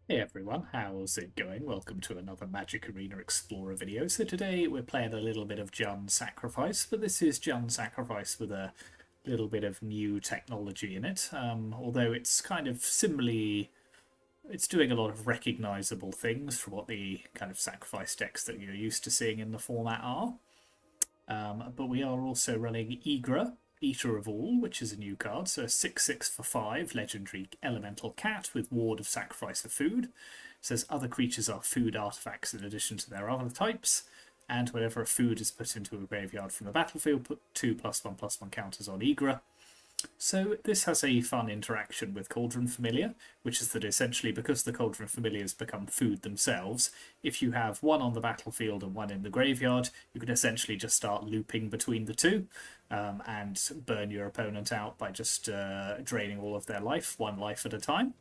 Hey everyone, how's it going? Welcome to another Magic Arena Explorer video. So today we're playing a little bit of Jund Sacrifice, but this is Jund Sacrifice with a little bit of new technology in it. Although it's kind of similarly, it's doing a lot of recognizable things from what the kind of sacrifice decks that you're used to seeing in the format are. But we are also running Ygra, Eater of All, which is a new card. So a 6/6 for 5, legendary elemental cat with Ward of Sacrifice of Food. It says other creatures are food artifacts in addition to their other types. And whenever a food is put into a graveyard from the battlefield, put 2+1/+1 counters on Ygra. So this has a fun interaction with Cauldron Familiar, which is that essentially because the Cauldron Familiars become food themselves, if you have one on the battlefield and one in the graveyard, you can essentially just start looping between the two and burn your opponent out by just draining all of their life, one life at a time.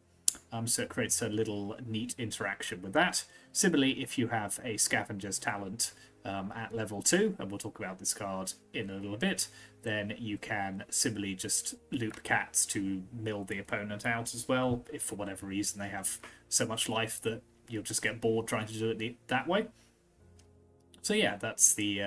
So it creates a little neat interaction with that. Similarly, if you have a Scavenger's Talent at level 2, and we'll talk about this card in a little bit, then you can similarly just loop cats to mill the opponent out as well, if for whatever reason they have so much life that you'll just get bored trying to do it that way. So yeah, that's the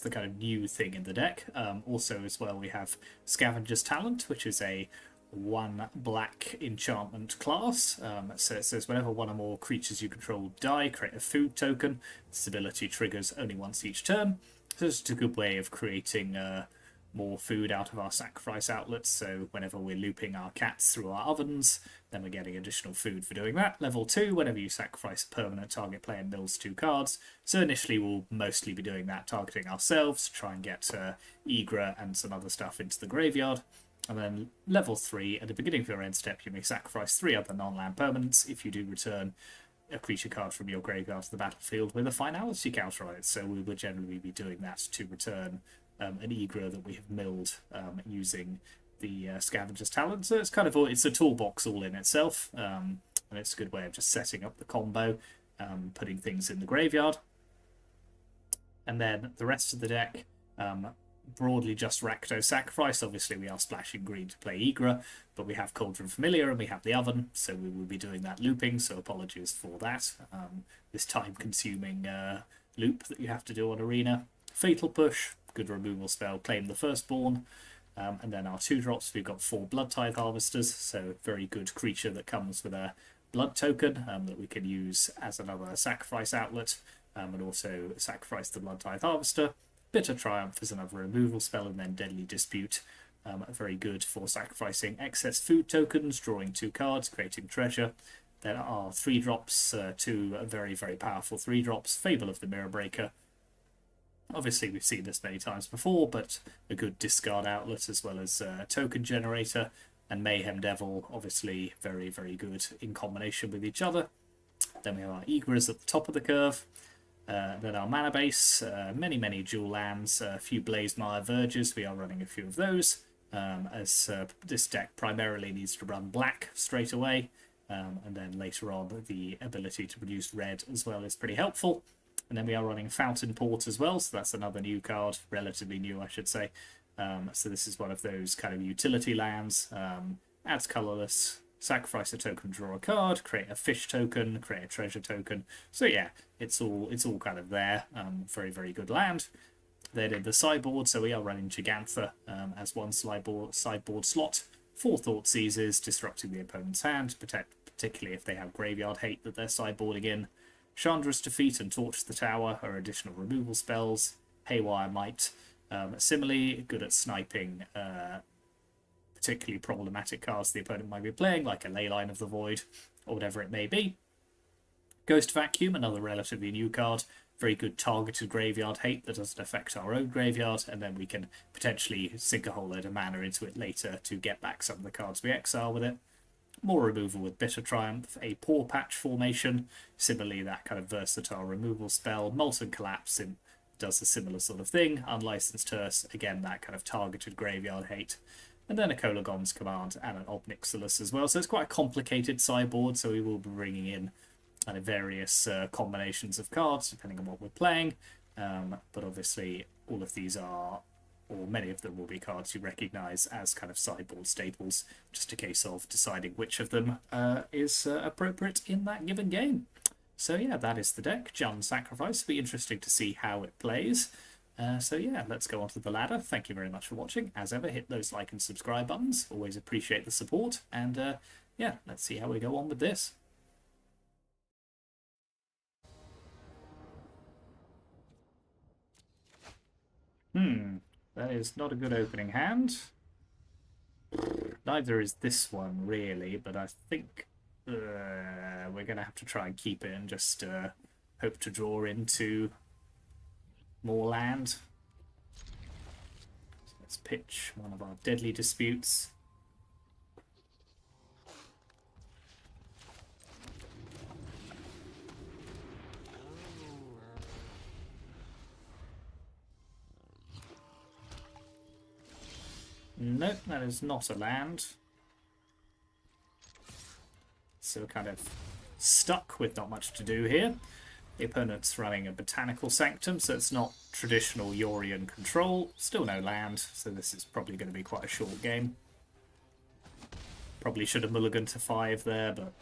kind of new thing in the deck. Also, as well, we have Scavenger's Talent, which is a 1 black enchantment class. So it says whenever one or more creatures you control die, create a food token. This ability triggers only once each turn. So it's a good way of creating more food out of our sacrifice outlets. So whenever we're looping our cats through our ovens, then we're getting additional food for doing that. Level 2, whenever you sacrifice a permanent, target player mills 2 cards. So initially we'll mostly be doing that, targeting ourselves to try and get Ygra and some other stuff into the graveyard. And then level 3, at the beginning of your end step, you may sacrifice 3 other non-land permanents. If you do, return a creature card from your graveyard to the battlefield with a finality counter on it. So we would generally be doing that to return an Ygra that we have milled using the Scavenger's Talent. So it's kind of it's a toolbox all in itself, and it's a good way of just setting up the combo, putting things in the graveyard. And then the rest of the deck, broadly just Rakdos Sacrifice. Obviously, we are splashing green to play Ygra, but we have Cauldron Familiar and we have the Oven, so we will be doing that looping, so apologies for that. This time-consuming loop that you have to do on Arena. Fatal Push, good removal spell, Claim the Firstborn. And then our 2-drops, we've got 4 Blood Tithe Harvesters, so very good creature that comes with a blood token that we can use as another sacrifice outlet, and also sacrifice the Blood Tithe Harvester. Bitter Triumph is another removal spell, and then Deadly Dispute, very good for sacrificing excess food tokens, drawing 2 cards, creating treasure. There are 3-drops, 2 very, very powerful 3-drops, Fable of the Mirror Breaker. Obviously, we've seen this many times before, but a good discard outlet as well as token generator. And Mayhem Devil, obviously very, very good in combination with each other. Then we have our Ygras at the top of the curve. Then our mana base, many, many dual lands, a few Blazemire Verges. We are running a few of those, as this deck primarily needs to run black straight away. And then later on, the ability to produce red as well is pretty helpful. And then we are running Fountain Port as well, so that's another new card, relatively new, I should say. So this is one of those kind of utility lands. Adds colorless, sacrifice a token, draw a card, create a fish token, create a treasure token. So yeah, it's all kind of there. Very, very good land. Then in the sideboard, so we are running Gigantha as one sideboard slot. 4 Thought Seizes, disrupting the opponent's hand, particularly if they have graveyard hate that they're sideboarding in. Chandra's Defeat and Torch the Tower are additional removal spells. Haywire Might, similarly good at sniping particularly problematic cards the opponent might be playing, like a Leyline of the Void, or whatever it may be. Ghost Vacuum, another relatively new card, very good targeted graveyard hate that doesn't affect our own graveyard, and then we can potentially sink a whole load of mana into it later to get back some of the cards we exile with it. More removal with Bitter Triumph, a Paw Patch formation, similarly that kind of versatile removal spell. Molten Collapse does a similar sort of thing. Unlicensed Hearse, again that kind of targeted graveyard hate. And then a Kolagon's Command and an Obnixilis as well. So it's quite a complicated sideboard, so we will be bringing in kind of various combinations of cards depending on what we're playing. But obviously all of these are or many of them will be cards you recognise as kind of sideboard staples, just a case of deciding which of them is appropriate in that given game. So yeah, that is the deck, Jund Sacrifice. It'll be interesting to see how it plays. So yeah, let's go on to the ladder. Thank you very much for watching. As ever, hit those like and subscribe buttons. Always appreciate the support. And yeah, let's see how we go on with this. That is not a good opening hand. Neither is this one, really, but I think we're going to have to try and keep it and just hope to draw into more land. So let's pitch one of our deadly disputes. Nope, that is not a land. So we're kind of stuck with not much to do here. The opponent's running a Botanical Sanctum, so it's not traditional Yorian control. Still no land, so this is probably going to be quite a short game. Probably should have mulliganed to 5 there, but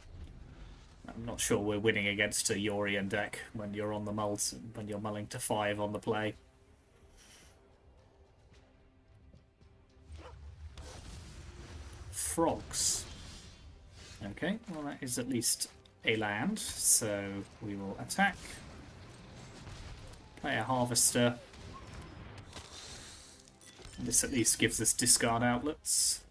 I'm not sure we're winning against a Yorian deck when you're on the mulls, when you're mulling to 5 on the play. Frogs. Okay, well that is at least a land, so we will attack. Play a Harvester. This at least gives us discard outlets.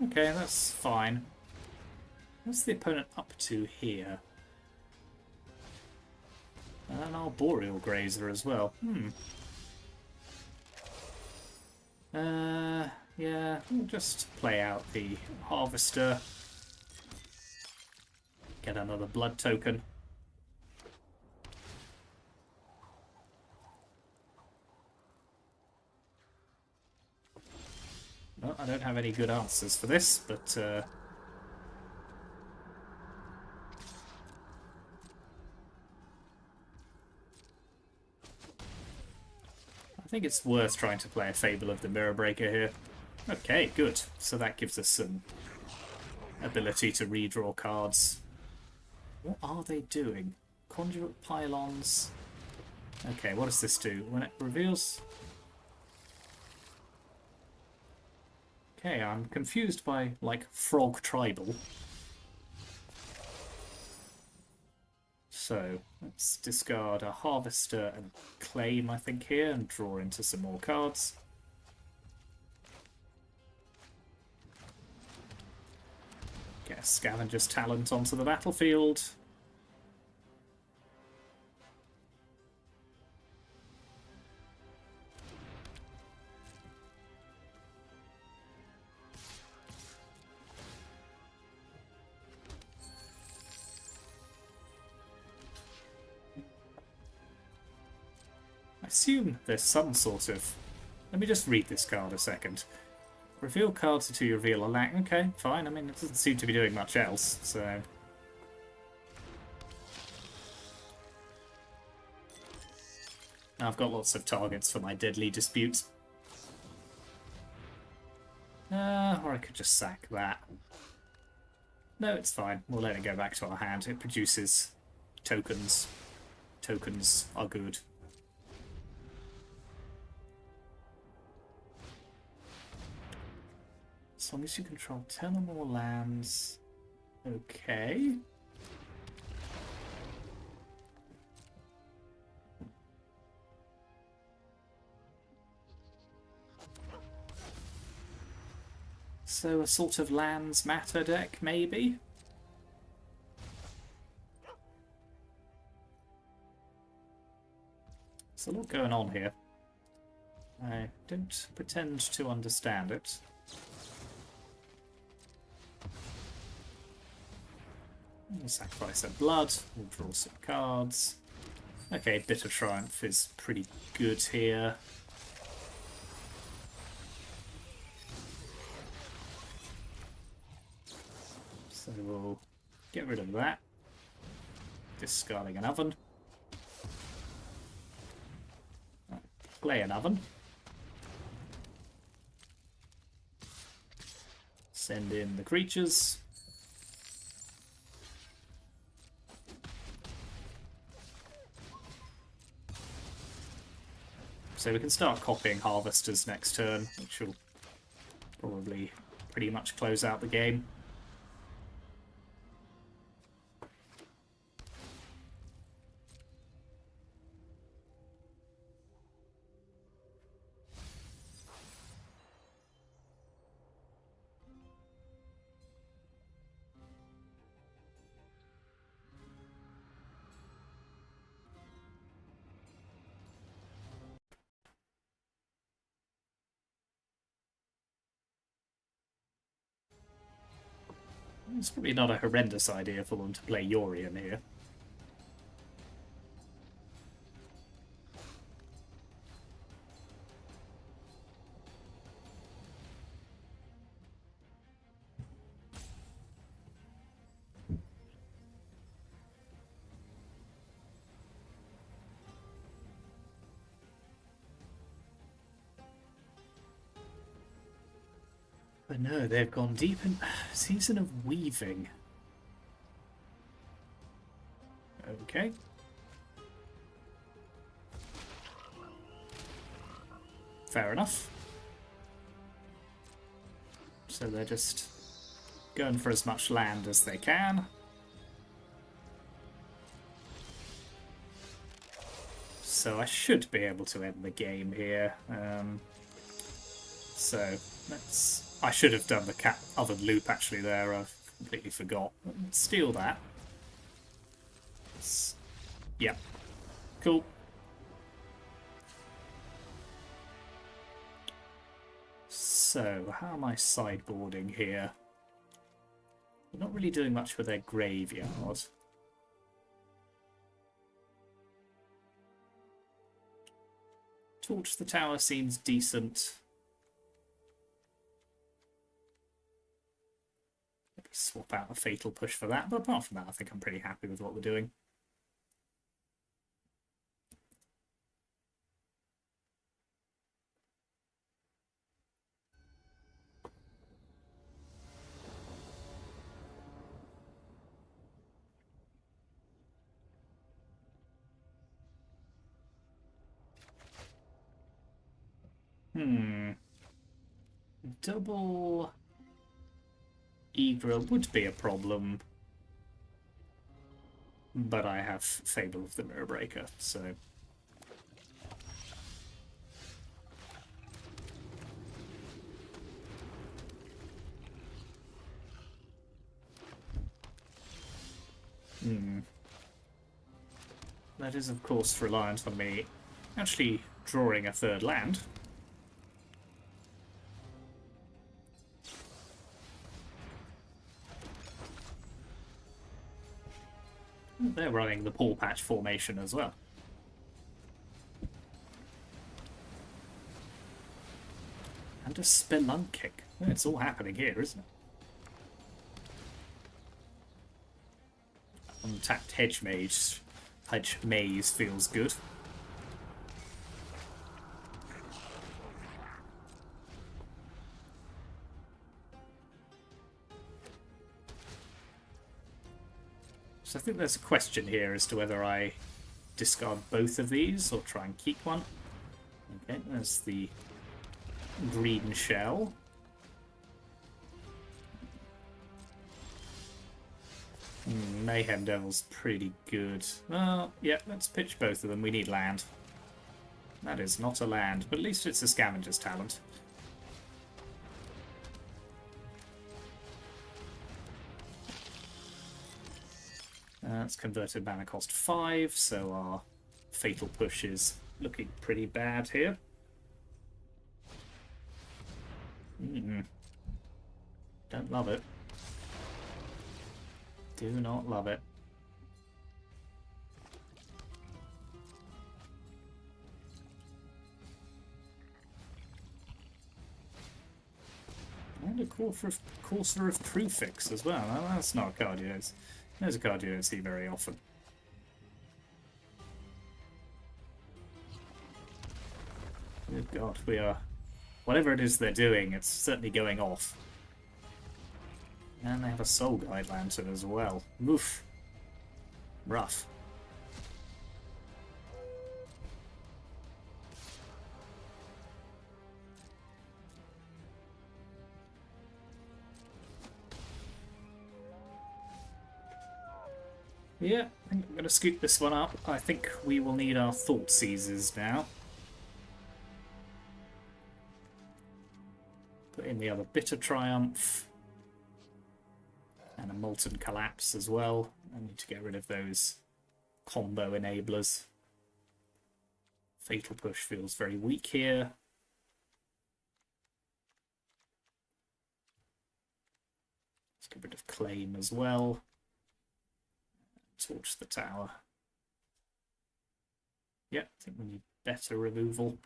Okay, that's fine. What's the opponent up to here? And our Boreal Grazer as well. Yeah, we'll just play out the Harvester. Get another blood token. Well, I don't have any good answers for this, but I think it's worth trying to play a Fable of the Mirror Breaker here. Okay, good. So that gives us some ability to redraw cards. What are they doing? Conduit Pylons. Okay, what does this do? When it reveals... Okay, I'm confused by, like, Frog Tribal. So, let's discard a Harvester and Claim, I think, here, and draw into some more cards. Get a Scavenger's Talent onto the battlefield. I assume there's some sort of... Let me just read this card a second. Reveal cards until you reveal a land. Okay, fine. I mean, it doesn't seem to be doing much else, so... I've got lots of targets for my deadly disputes. Or I could just sack that. No, it's fine. We'll let it go back to our hand. It produces tokens. Tokens are good. As long as you control 10 or more lands. Okay. So a sort of lands matter deck, maybe? There's a lot going on here. I don't pretend to understand it. We'll sacrifice our blood, we'll draw some cards. Okay, Bitter Triumph is pretty good here. So we'll get rid of that. Discarding an oven. play an oven. Send in the creatures. So we can start copying harvesters next turn, which will probably pretty much close out the game. It's probably not a horrendous idea for them to play Yorion here. But no, they've gone deep in Season of Weaving. Okay. Fair enough. So they're just going for as much land as they can. So I should be able to end the game here. So let's... I should have done the cat oven loop actually there. I completely forgot. Let's steal that. Yep. Cool. So, how am I sideboarding here? We're not really doing much with their graveyard. Torch the tower seems decent. Maybe swap out a fatal push for that, but apart from that, I think I'm pretty happy with what we're doing. Double Ygra would be a problem, but I have Fable of the Mirror Breaker, so... That is, of course, reliant on me actually drawing a third land. They're running the Paw Patch formation as well. And a Spelunking. It's all happening here, isn't it? Untapped Hedge Maze. Hedge Maze feels good. So I think there's a question here as to whether I discard both of these or try and keep one. Okay, there's the green shell. Mayhem Devil's pretty good. Well, yeah, let's pitch both of them. We need land. That is not a land, but at least it's a scavenger's talent. That's converted mana cost 5, so our fatal push is looking pretty bad here. Don't love it. Do not love it. And a Courser of Crufix as well. Well, that's not a card you don't... There's a card you don't see very often. God, we are... Whatever it is they're doing, it's certainly going off. And they have a Soul Guide Lantern as well. Oof. Rough. Yeah, I think I'm going to scoop this one up. I think we will need our Thought Seizers now. Put in the other Bitter Triumph. And a Molten Collapse as well. I need to get rid of those combo enablers. Fatal Push feels very weak here. Let's get rid of Claim as well. Torch the tower. Yeah, I think we need better removal.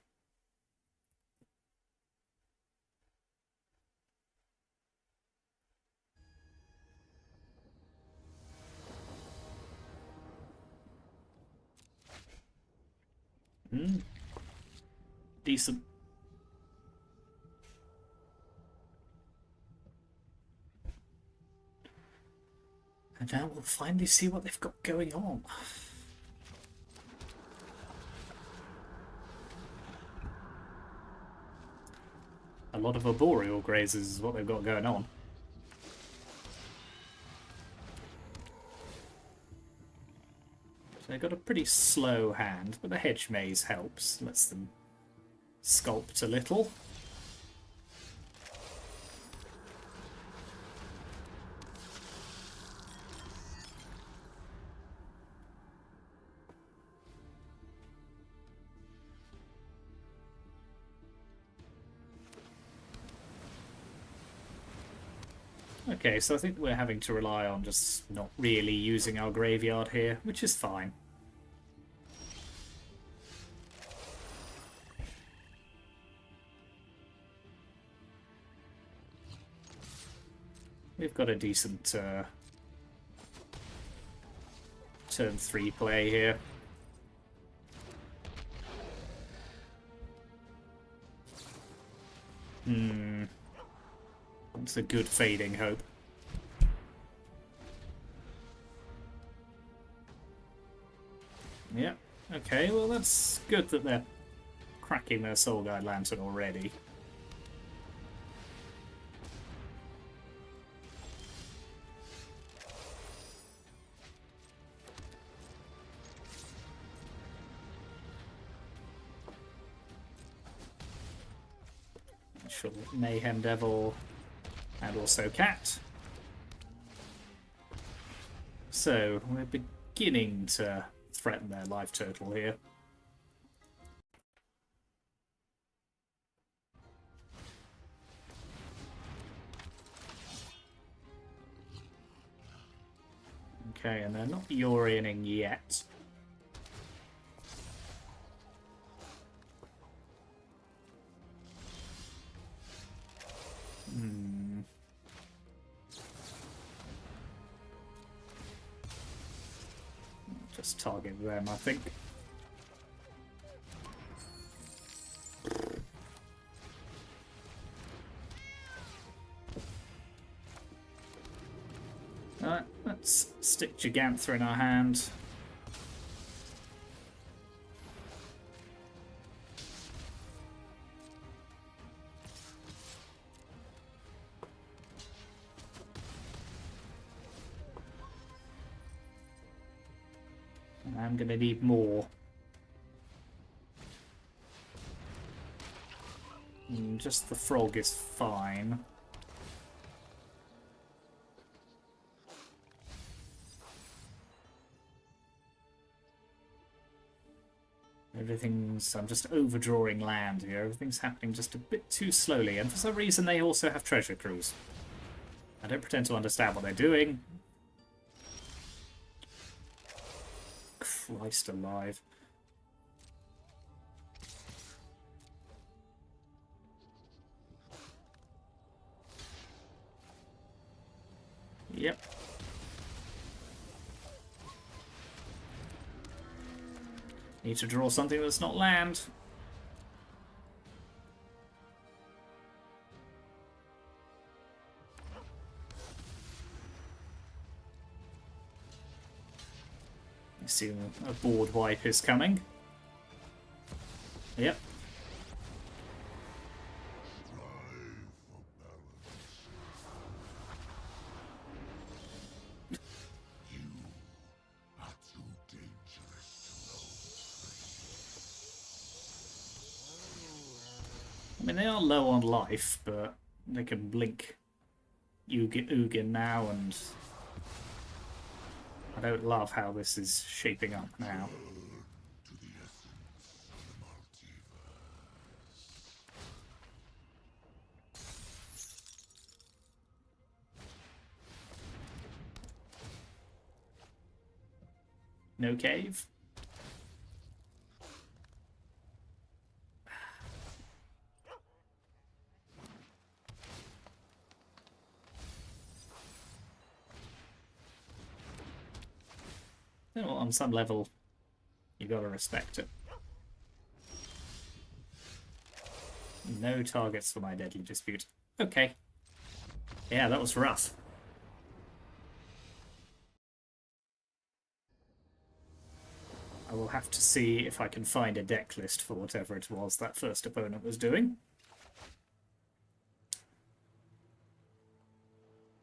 Decent. And now we'll finally see what they've got going on. A lot of arboreal grazers is what they've got going on. So they've got a pretty slow hand, but the Hedge Maze helps. Lets them sculpt a little. Okay, so I think we're having to rely on just not really using our graveyard here, which is fine. We've got a decent turn 3 play here. It's a good Fading Hope. Yeah, okay, well that's good that they're cracking their Soul Guide Lantern already. Sure, Mayhem Devil and also Cat. So we're beginning to threaten their life total here. Okay, and they're not Yorianing yet. Just target them, I think. Alright, let's stick Gigantha in our hand. I'm going to need more. Just the frog is fine. I'm just overdrawing land here. Everything's happening just a bit too slowly, and for some reason they also have treasure crews. I don't pretend to understand what they're doing. Christ alive. Yep. Need to draw something that's not land. assume a board wipe is coming. Yep. I mean, they are low on life, but they can blink Ugin now, and I don't love how this is shaping up now. No cave? You know, on some level, you gotta respect it. No targets for my deadly dispute. Okay. Yeah, that was rough. I will have to see if I can find a deck list for whatever it was that first opponent was doing.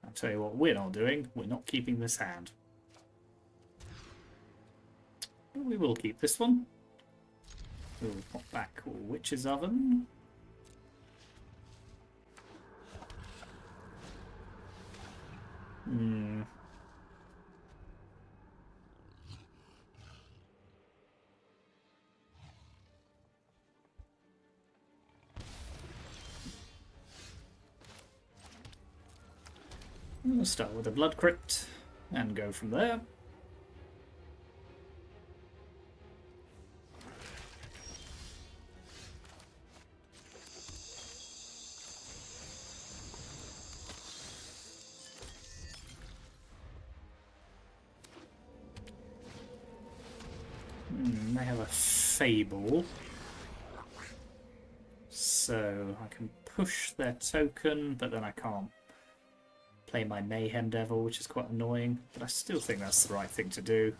I'll tell you what we're not doing. We're not keeping this hand. But we will keep this one. We'll pop back Witch's Oven. We'll start with a Blood Crypt and go from there. They have a Fable, so I can push their token, but then I can't play my Mayhem Devil, which is quite annoying, but I still think that's the right thing to do.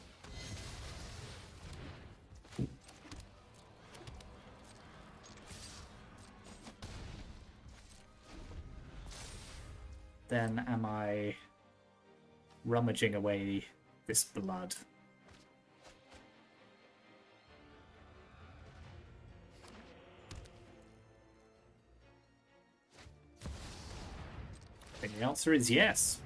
Then am I rummaging away this blood? I think the answer is yes.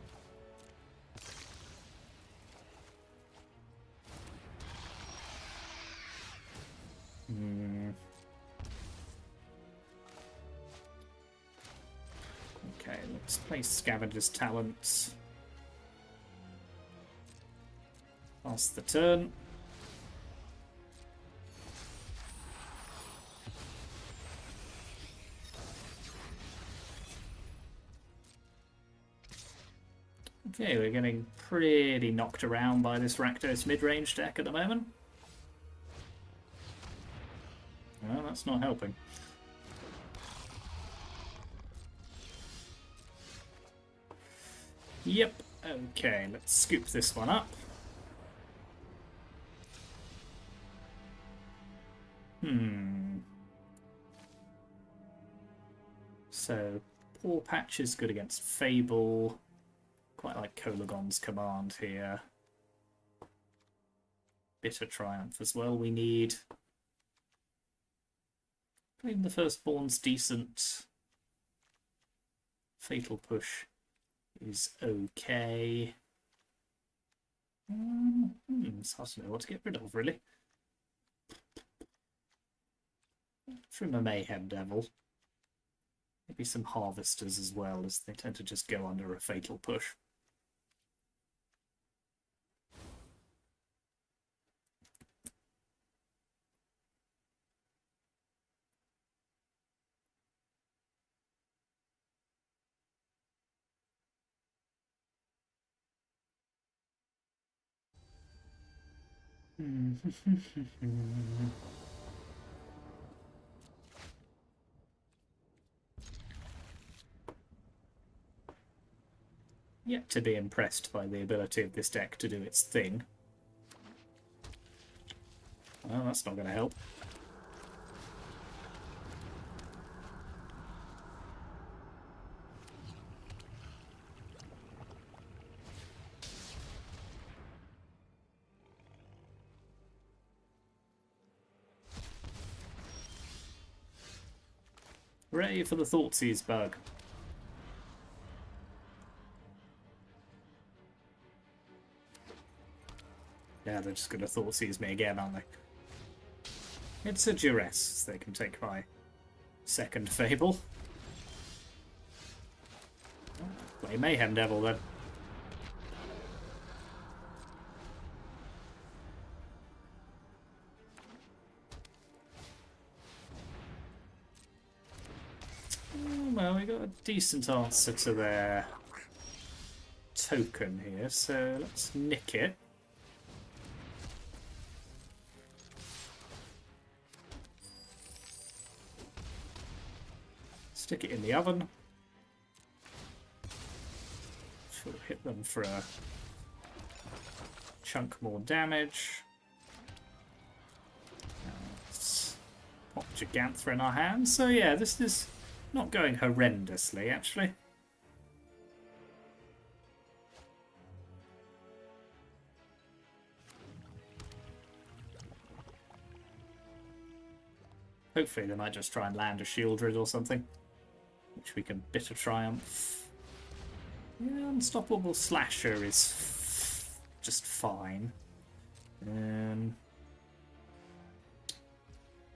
Okay, let's play Scavenger's Talents. Pass the turn. Okay, we're getting pretty knocked around by this Rakdos mid-range deck at the moment. Well, that's not helping. Yep, okay, let's scoop this one up. So, Paw Patch is good against Fable. Quite like Kolagon's command here. Bitter Triumph as well we need. Even the Firstborn's decent. Fatal Push is okay. It's hard to know what to get rid of, really. From a Mayhem Devil. Maybe some Harvesters as well, as they tend to just go under a Fatal Push. Yet to be impressed by the ability of this deck to do its thing. Well, that's not going to help. Hooray for the Thoughtseize bug. Yeah, they're just going to Thoughtseize me again, aren't they? It's a duress. They can take my second Fable. Play Mayhem Devil then. Well, we got a decent answer to their token here, so let's nick it. Stick it in the oven. Should hit them for a chunk more damage. Let's pop Gigantha in our hands. So yeah, this is not going horrendously, actually. Hopefully they might just try and land a Shieldred or something, which we can Bitter Triumph. Yeah, Unstoppable Slasher is just fine.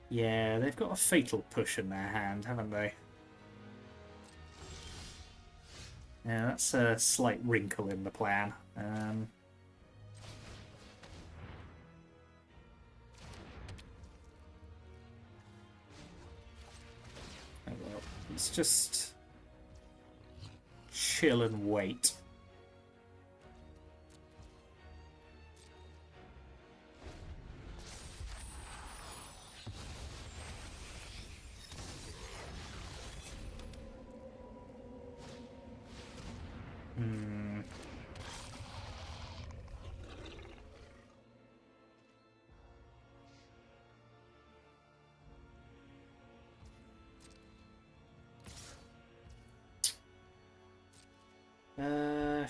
Yeah, they've got a Fatal Push in their hand, haven't they? Yeah, that's a slight wrinkle in the plan. Oh well, let's just chill and wait.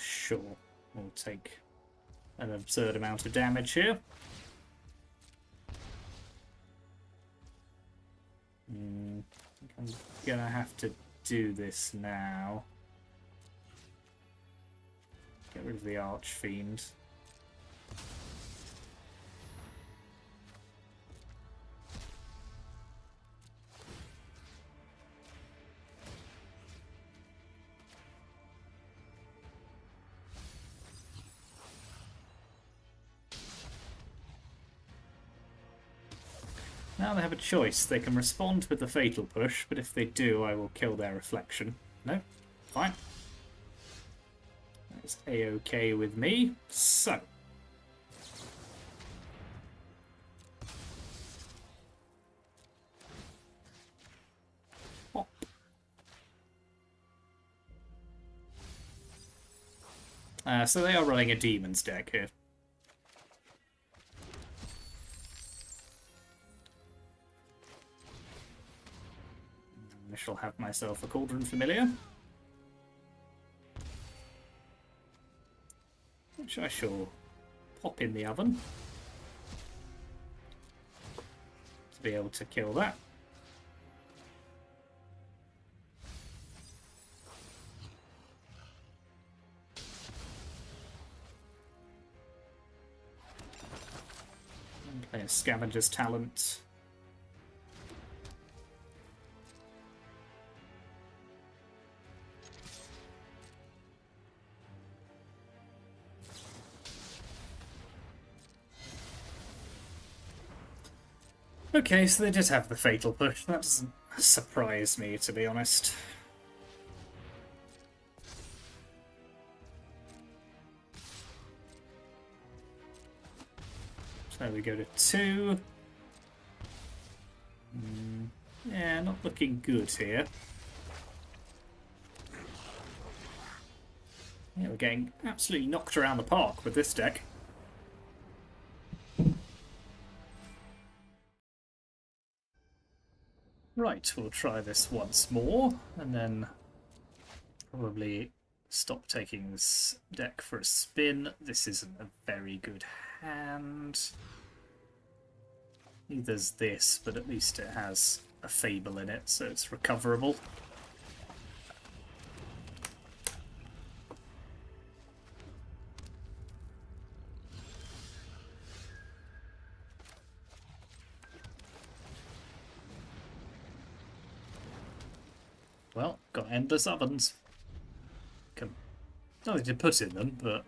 Sure. We'll take an absurd amount of damage here. I think I'm gonna have to do this now. Get rid of the Archfiend. Now they have a choice. They can respond with the Fatal Push, but if they do, I will kill their Reflection. No? Fine. That's A-OK with me. So. Pop. So they are running a Demon's deck here. I shall have myself a Cauldron Familiar, which I shall pop in the oven to be able to kill that. And play a Scavenger's Talent. Okay, so they did have the Fatal Push. That doesn't surprise me, to be honest. So we go to 2. Yeah, not looking good here. Yeah, we're getting absolutely knocked around the park with this deck. Right, we'll try this once more, and then probably stop taking this deck for a spin. This isn't a very good hand. Neither's this, but at least it has a Fable in it, so it's recoverable. Well, got endless ovens. Nothing to put in them, but...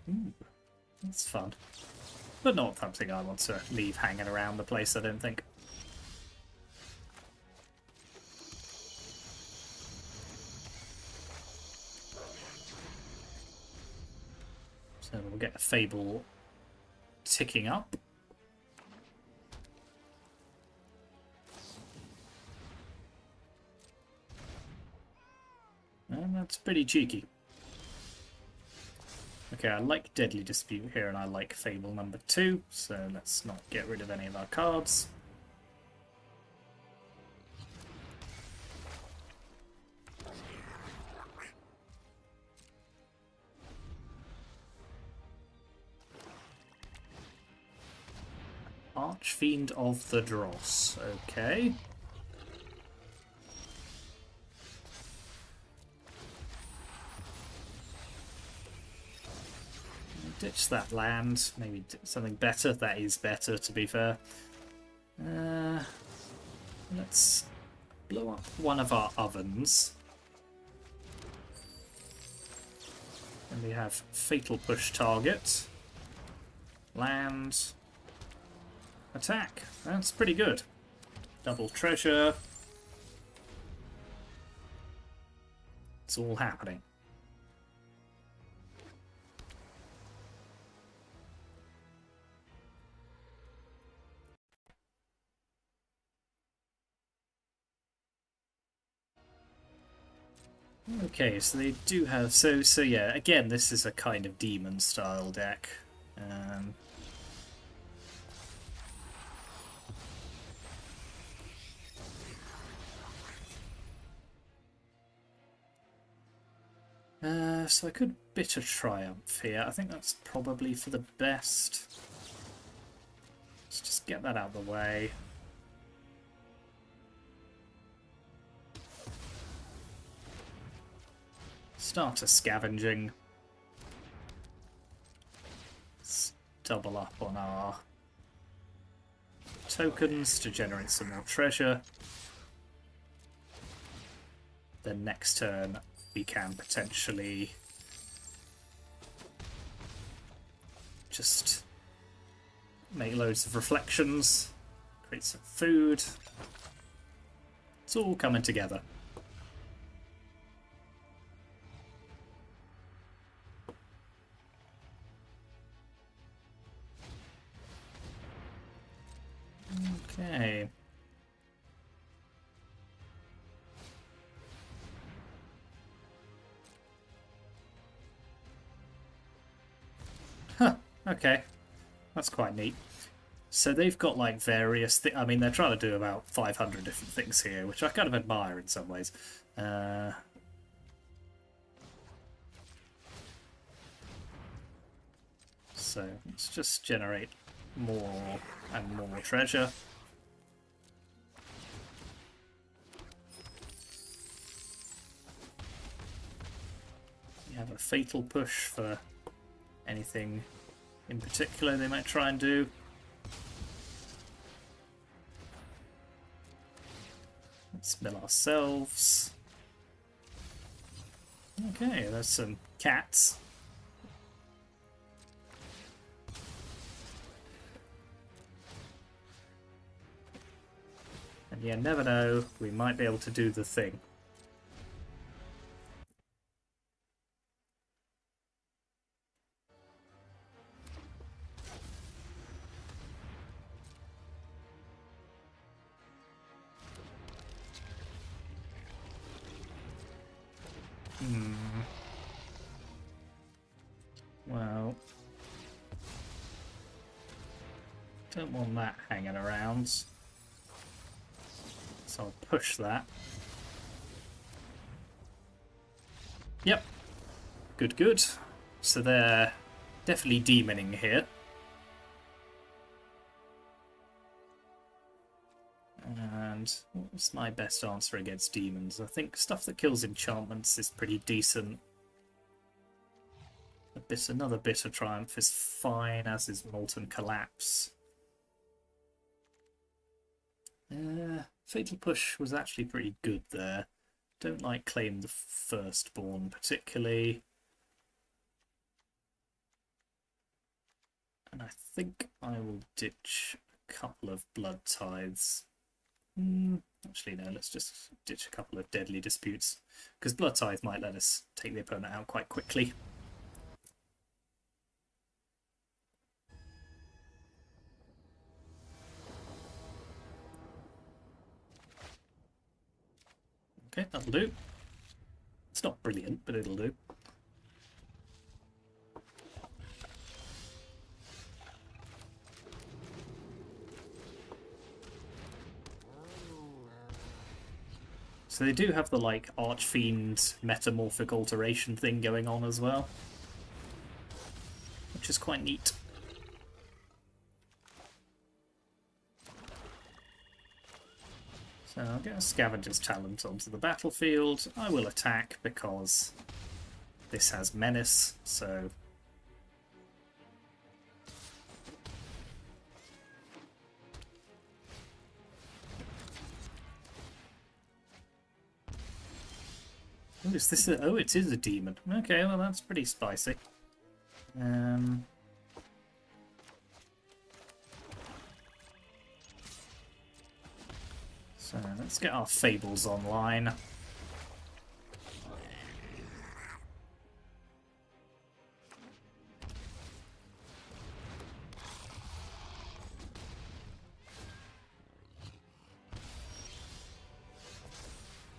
Ooh, that's fun. But not something I want to leave hanging around the place, I don't think. So we'll get a Fable ticking up. And that's pretty cheeky. Okay, I like Deadly Dispute here, and I like Fable number 2, so let's not get rid of any of our cards. Archfiend of the Dross, okay. Ditch that land, maybe something better. That is better, to be fair. Let's blow up one of our ovens. And we have Fatal Push target. Land. Attack. That's pretty good. Double treasure. It's all happening. Okay, so they do have... So yeah, again, this is a kind of demon-style deck. So I could Bitter Triumph here. I think that's probably for the best. Let's just get that out of the way. Start a scavenging. Let's double up on our tokens to generate some more treasure. Then next turn we can potentially just make loads of reflections, create some food. It's all coming together. Okay. Huh, okay. That's quite neat. So they've got like various I mean, they're trying to do about 500 different things here, which I kind of admire in some ways. So let's just generate more and more treasure. We have a Fatal Push for anything in particular they might try and do. Let's mill ourselves. Okay, there's some cats. And you never know, we might be able to do the thing. Well, Don't want that hanging around. So I'll push that. Yep. Good, good. So they're definitely demoning here. And what's my best answer against demons? I think stuff that kills enchantments is pretty decent. Another Bitter Triumph is fine, as is Molten Collapse. Fatal Push was actually pretty good there. Don't like Claim the Firstborn particularly. And I think I will ditch a couple of Blood Tithes. Actually, no, let's just ditch a couple of Deadly Disputes, because Blood Tithe might let us take the opponent out quite quickly. Okay, that'll do. It's not brilliant, but it'll do. So they do have the, like, Archfiend metamorphic alteration thing going on as well, which is quite neat. So I'll get a Scavenger's Talent onto the battlefield. I will attack because this has Menace, so... Oh, is this a... Oh, it is a demon. Okay, well that's pretty spicy. So let's get our Fables online.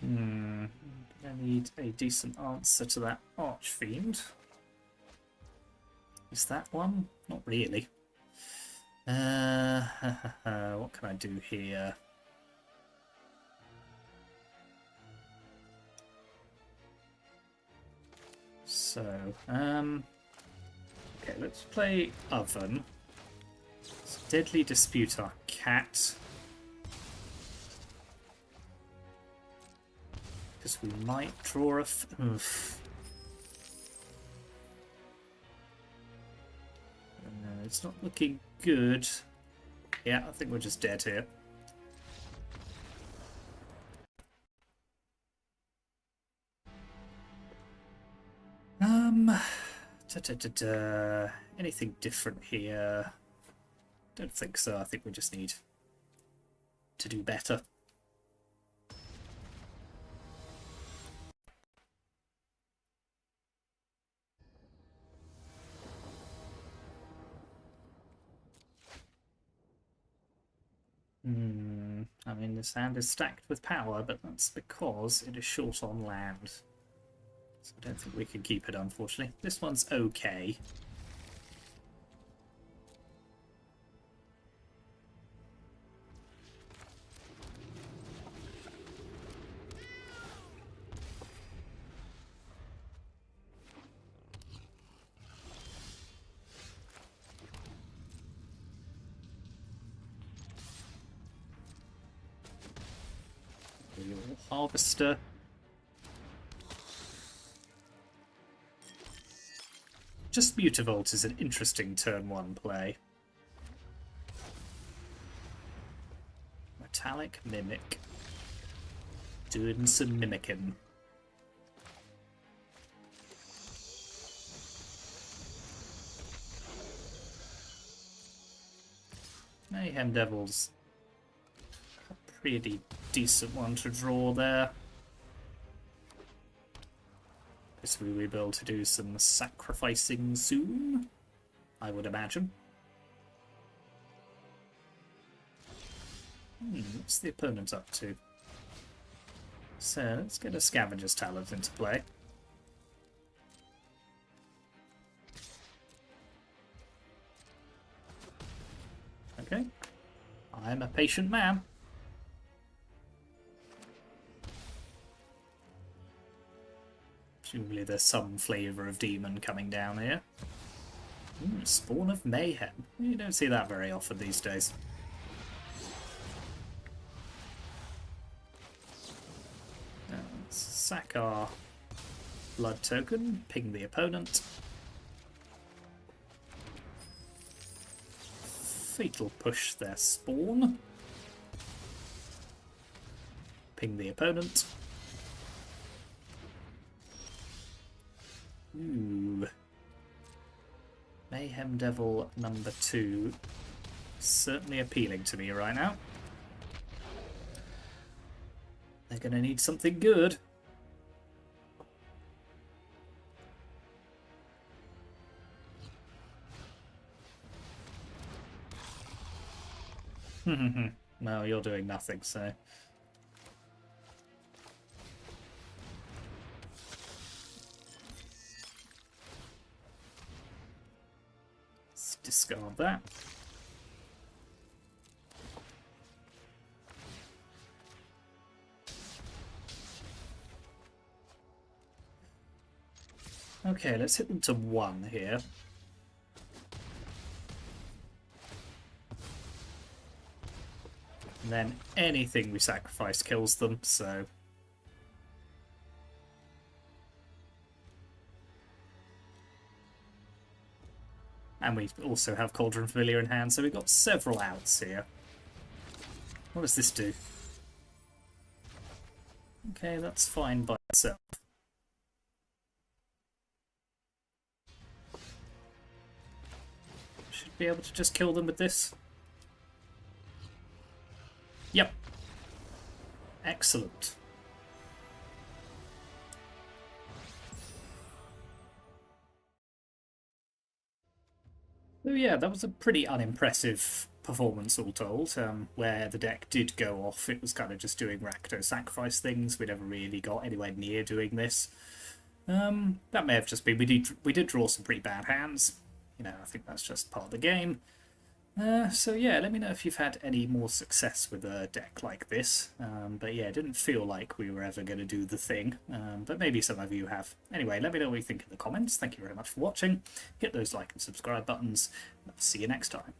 I need a decent answer to that Archfiend. Is that one? Not really. What can I do here? So, okay, let's play Oven. Let's Deadly Dispute our cat. Because we might draw a... it's not looking good. Yeah, I think we're just dead here. Anything different here? Don't think so. I think we just need to do better. I mean, this hand is stacked with power, but that's because it is short on land. So I don't think we can keep it, unfortunately. This one's okay. Harvester. Just Mutavault is an interesting turn 1 play. Metallic Mimic. Doing some mimicking. Mayhem Devil's a pretty decent one to draw there. Guess we will be able to do some sacrificing soon, I would imagine. What's the opponent up to? So let's get a Scavenger's Talent into play. Okay. I'm a patient man. Presumably there's some flavour of demon coming down here. Spawn of Mayhem. You don't see that very often these days. Sack our blood token, ping the opponent. Fatal push their spawn. Ping the opponent. Ooh. Mayhem Devil number 2. Certainly appealing to me right now. They're going to need something good. No, you're doing nothing, so... Let's discard that. Okay, let's hit them to 1 here. And then anything we sacrifice kills them, so... And we also have Cauldron Familiar in hand, so we've got several outs here. What does this do? Okay, that's fine by itself. Should be able to just kill them with this. Yep. Excellent. So yeah, that was a pretty unimpressive performance all told, where the deck did go off. It was kind of just doing Rakdos Sacrifice things. We never really got anywhere near doing this. That may have just been, we did draw some pretty bad hands. You know, I think that's just part of the game. So yeah, let me know if you've had any more success with a deck like this. But yeah, it didn't feel like we were ever going to do the thing. But maybe some of you have. Anyway, let me know what you think in the comments. Thank you very much for watching. Hit those like and subscribe buttons. I'll see you next time.